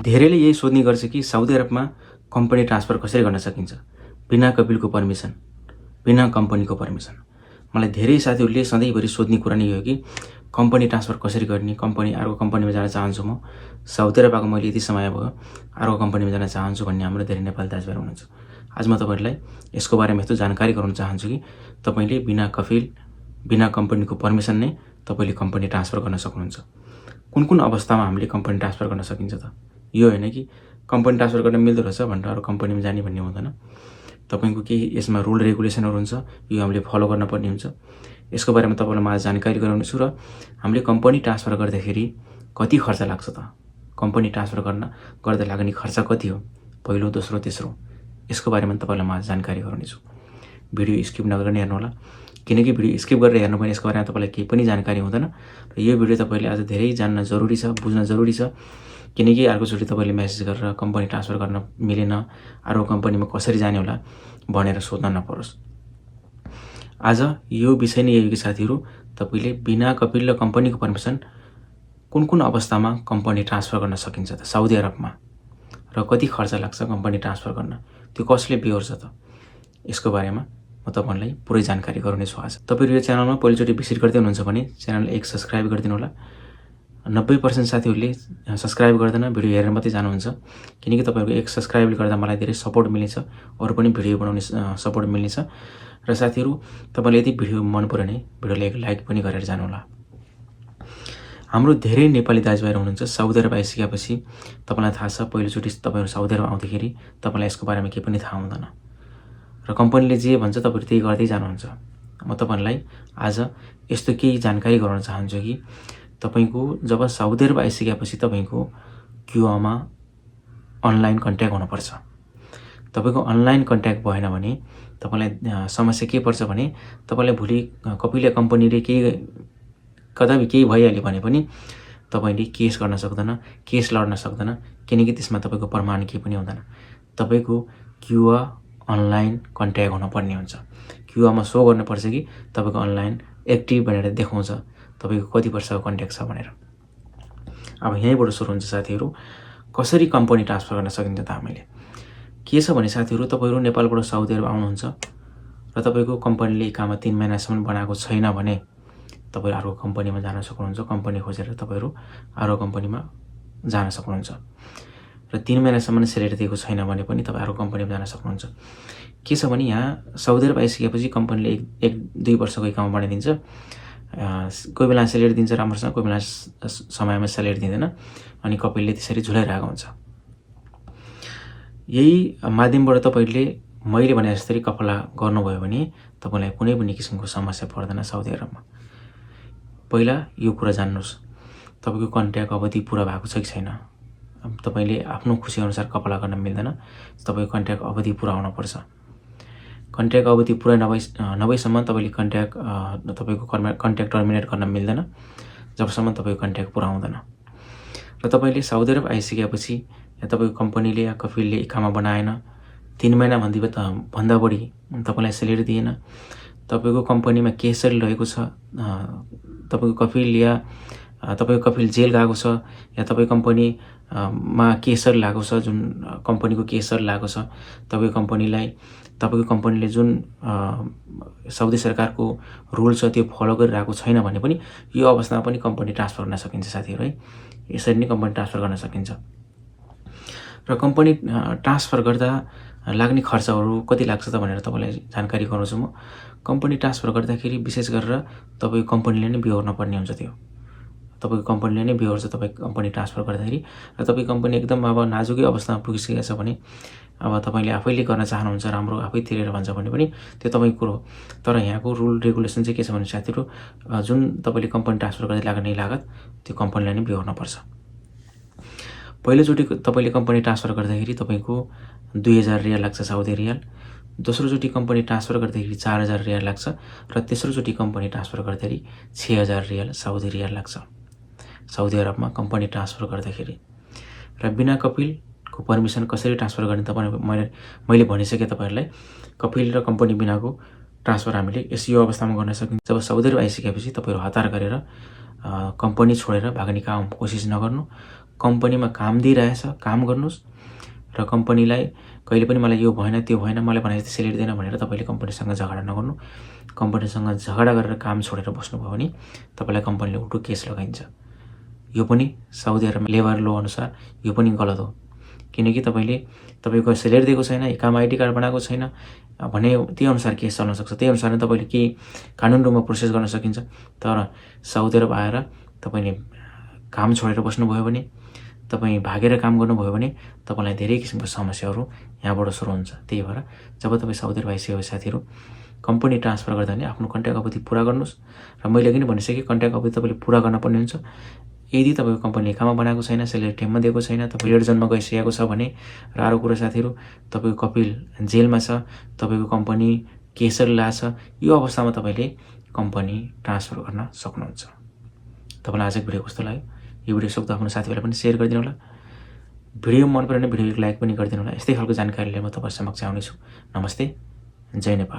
धेरैले यही सोध्ने गर्छ कि साउदी अरबमा कम्पनी ट्रान्सफर कसरी गर्न सकिन्छ बिना कपिलको पर्मिसन, बिना कम्पनीको पर्मिसन। मलाई धेरै साथीहरूले सधैँभरि सोध्ने कुरा नै यो हो कि कम्पनी ट्रान्सफर कसरी गर्ने, कम्पनी अर्को कम्पनीमा जान चाहन्छु म, साउदी अरब आएको मैले यति समय भयो, अर्को कम्पनीमा जान चाहन्छु भन्ने हाम्रो धेरै नेपाली दाजुभाइहरू हुनुहुन्छ। आज म तपाईँहरूलाई यसको बारेमा यस्तो जानकारी गराउन चाहन्छु कि तपाईँले बिना कफिल, बिना कम्पनीको पर्मिसन नै तपाईँले कम्पनी ट्रान्सफर गर्न सक्नुहुन्छ। कुन अवस्थामा हामीले कम्पनी ट्रान्सफर गर्न सकिन्छ त? यो होइन कि कम्पनी ट्रान्सफर गर्न मिल्दो रहेछ भनेर अरू कम्पनीमा जाने भन्ने हुँदैन। तपाईँको केही यसमा रुल रेगुलेसनहरू हुन्छ, यो हामीले फलो गर्न पर्ने हुन्छ। यसको बारेमा तपाईँलाई म आज जानकारी गराउनेछु र हामीले कम्पनी ट्रान्सफर गर्दाखेरि कति खर्च लाग्छ त, कम्पनी ट्रान्सफर गर्दा लाग्ने खर्च कति हो, पहिलो, दोस्रो, तेस्रो, यसको बारेमा तपाईँलाई म आज जानकारी गराउनेछु। भिडियो स्किप नगरेर हेर्नुहोला, किनकि भिडियो स्किप गरेर हेर्नु भने यसको बारेमा तपाईँलाई केही पनि जानकारी हुँदैन र यो भिडियो तपाईँले आज धेरै जान्न जरुरी छ, बुझ्न जरुरी छ। किनकि अर्कोचोटि तपाईँले मेसेज गरेर कम्पनी ट्रान्सफर गर्न मिलेन, अर्को कम्पनीमा कसरी जाने होला भनेर सोध्न नपरोस्। आज यो विषय नै यही कि साथीहरू, तपाईँले बिना कपिल र कम्पनीको पर्मिसन कुन अवस्थामा कम्पनी ट्रान्सफर गर्न सकिन्छ त साउदी अरबमा र कति खर्च लाग्छ कम्पनी ट्रान्सफर गर्न, त्यो कसले बिहोर्छ त, यसको बारेमा म तपाईँलाई पुरै जानकारी गराउनेछु आज। तपाईँहरू यो च्यानलमा पहिलोचोटि भिजिट गर्दै हुनुहुन्छ भने च्यानल एक सब्सक्राइब गरिदिनु होला। 90% साथीहरूले सब्सक्राइब गर्दैन, भिडियो हेरेर मात्रै जानुहुन्छ। किनकि तपाईँहरूको एक सब्सक्राइबले गर्दा मलाई धेरै सपोर्ट मिल्नेछ, अरू पनि भिडियो बनाउने सपोर्ट मिल्नेछ। र साथीहरू, तपाईँले यदि भिडियो मन पऱ्यो भने भिडियोलाई एक लाइक पनि गरेर जानुहोला। हाम्रो धेरै नेपाली दाजुभाइहरू हुनुहुन्छ साउदी अरब आइसकेपछि तपाईँलाई थाहा छ पहिलोचोटि तपाईँहरू साउदी अरब आउँदाखेरि तपाईँलाई यसको बारेमा केही पनि थाहा हुँदैन र कम्पनीले जे भन्छ तपाईँहरू त्यही गर्दै जानुहुन्छ। म तपाईँहरूलाई आज यस्तो केही जानकारी गराउन चाहन्छु कि तपाईँको जब साउदी अरब आइसकेपछि तपाईँको क्युआमा अनलाइन कन्ट्याक्ट हुनुपर्छ। तपाईँको अनलाइन कन्ट्याक्ट भएन भने तपाईँलाई समस्या के पर्छ भने तपाईँलाई भोलि कपिल कम्पनीले कदापि केही भइहाल्यो भने पनि तपाईँले केस गर्न सक्दैन, केस लड्न सक्दैन, किनकि त्यसमा तपाईँको प्रमाण केही पनि हुँदैन। तपाईँको क्युआ अनलाइन कन्ट्याक्ट हुनुपर्ने हुन्छ। क्युआमा सो गर्नुपर्छ कि तपाईँको अनलाइन एक्टिभ भनेर देखाउँछ तपाईँको कति वर्षको कन्ट्याक्ट छ भनेर। अब यहीँबाट सुरु हुन्छ साथीहरू, कसरी कम्पनी ट्रान्सफर गर्न सकिन्छ त हामीले। के छ भने साथीहरू, तपाईँहरू नेपालबाट साउदी अरब आउनुहुन्छ र तपाईँको कम्पनीले काममा 3 महिनासम्म बनाएको छैन भने तपाईँहरू अर्को कम्पनीमा जान सक्नुहुन्छ। कम्पनी खोजेर तपाईँहरू अर्को कम्पनीमा जान सक्नुहुन्छ र 3 महिनासम्म सेलेरी दिएको छैन भने पनि तपाईँ अर्को कम्पनीमा जान सक्नुहुन्छ। के छ भने यहाँ साउदी अरब आइसकेपछि कम्पनीले 1-2 वर्षको काममा बनाइदिन्छ। कोही बेला सेलेरी दिन्छ राम्रोसँग, कोही बेला समयमा सेलेरी दिँदैन, अनि कपिलले त्यसरी झुलाइरहेको हुन्छ। यही माध्यमबाट तपाईँले मैले भने जस्तै कफला गर्नुभयो भने तपाईँलाई कुनै पनि किसिमको समस्या पर्दैन साउदी अरबमा। पहिला यो कुरा जान्नुहोस्, तपाईँको कन्ट्याक्ट अवधि पुरा भएको छ कि छैन। तपाईँले आफ्नो खुसी अनुसार कफला गर्न मिल्दैन, तपाईँको कन्ट्याक्ट अवधि पुरा हुनुपर्छ। कन्ट्याक्ट अवधि पुरा नभएसम्म तपाईँले तपाईँको कन्ट्याक्ट टर्मिनेट गर्न मिल्दैन जबसम्म तपाईँको कन्ट्याक्ट पुरा हुँदैन। र तपाईँले साउदी अरब आइसकेपछि या तपाईँको कम्पनीले या कफिलले इकामा बनाएन, 3 महिना भन्दा बढी तपाईँलाई सेलेरी दिएन, तपाईँको कम्पनीमा केस चलिरहेको छ, तपाईँको कफिल या तपाईँको कफिल जेल गएको छ, या तपाईँ कम्पनीमा केसर लागेको छ, जुन कम्पनीको केसर लागेको छ, तपाईँको कम्पनीले जुन साउदी सरकारको रुल छ त्यो फलो गरिरहेको छैन भने पनि यो अवस्थामा पनि कम्पनी ट्रान्सफर गर्न सकिन्छ साथीहरू है। यसरी नै कम्पनी ट्रान्सफर गर्न सकिन्छ। र कम्पनी ट्रान्सफर गर्दा लाग्ने खर्चहरू कति लाग्छ त भनेर तपाईँलाई जानकारी गराउँछु म। कम्पनी ट्रान्सफर गर्दाखेरि विशेष गरेर तपाईँको कम्पनीले नै बिहोर्न पर्ने हुन्छ। त्यो तपाईँको कम्पनीले नै बिहोर्छ तपाईँको कम्पनी ट्रान्सफर गर्दाखेरि। र तपाईँको कम्पनी एकदम अब नाजुकै अवस्थामा पुगिसकेको छ भने, अब तपाईँले आफैले गर्न चाहनुहुन्छ, राम्रो आफै तिरेर भन्छ भने पनि त्यो तपाईँको कुरो हो। तर यहाँको रुल रेगुलेसन चाहिँ के छ भने साथीहरू, जुन तपाईँले कम्पनी ट्रान्सफर गर्दै लाग्ने लागत त्यो कम्पनीलाई नै बिहोर्नुपर्छ। पहिलोचोटि तपाईँले कम्पनी ट्रान्सफर गर्दाखेरि तपाईँको 2000 रियाल लाग्छ साउदी रियाल। दोस्रोचोटि कम्पनी ट्रान्सफर गर्दाखेरि 4000 रियाल लाग्छ र तेस्रोचोटि कम्पनी ट्रान्सफर गर्दाखेरि 6000 रियाल साउदी रियाल लाग्छ साउदी अरबमा कम्पनी ट्रान्सफर गर्दाखेरि। र बिना कपिलको पर्मिसन कसरी ट्रान्सफर गर्ने तपाईँ मैले भनिसकेँ तपाईँहरूलाई। कपिल र कम्पनी बिनाको ट्रान्सफर हामीले यो अवस्थामा गर्न सकिन्छ। जब साउदी अरब आइसकेपछि तपाईँहरू हतार गरेर कम्पनी छोडेर भाग्ने काम कोसिस नगर्नु। कम्पनीमा काम दिइरहेछ, काम गर्नुहोस् र कम्पनीलाई कहिले पनि मलाई यो भएन त्यो भएन, मलाई भने जस्तो सेलेरी दिएन भनेर तपाईँले कम्पनीसँग झगडा नगर्नु। कम्पनीसँग झगडा गरेर काम छोडेर बस्नुभयो भने तपाईँलाई कम्पनीले उल्टो केस लगाइन्छ। यो पनि साउदी अरबमा लेबर ल अनुसार यो पनि गलत हो, किनकि तपाईँको सेलेरी दिएको छैन, इकामा आइडी कार्ड बनाएको छैन भने त्यही अनुसार केस चल्न सक्छ। त्यही अनुसार नै तपाईँले केही कानुन रूपमा प्रोसेस गर्न सकिन्छ। तर साउदी अरब आएर तपाईँले काम छोडेर बस्नुभयो भने, तपाईँ भागेर काम गर्नुभयो भने तपाईँलाई धेरै किसिमको समस्याहरू यहाँबाट सुरु हुन्छ। त्यही भएर जब तपाईँ साउदी अरब आइसकेको साथीहरू कम्पनी ट्रान्सफर गर्दा भने आफ्नो कन्ट्र्याक्ट अवधि पुरा गर्नुहोस्। र मैले अघि नै भनिसकेँ, कन्ट्र्याक्ट अवधि तपाईँले पुरा गर्न पर्ने हुन्छ। यदि तपाईँको कम्पनीले इकामा बनाएको छैन, सेलेरी टाइममा दिएको छैन, तपाईँ रिटर्नमा गइसकेको छ भने, र अर्को कुरा साथीहरू तपाईँको कपिल जेलमा छ, तपाईँको कम्पनी केसर ल्याछ, यो अवस्थामा तपाईँले कम्पनी ट्रान्सफर गर्न सक्नुहुन्छ। तपाईँलाई आजको भिडियो कस्तो लाग्यो? यो भिडियो सक्दो आफ्नो साथीभाइलाई पनि सेयर गरिदिनु होला। भिडियो मन पऱ्यो भने भिडियोको लाइक पनि गरिदिनु होला। यस्तै खालको जानकारी लिएर म तपाईँ समक्ष आउनेछु। नमस्ते, जय नेपाल।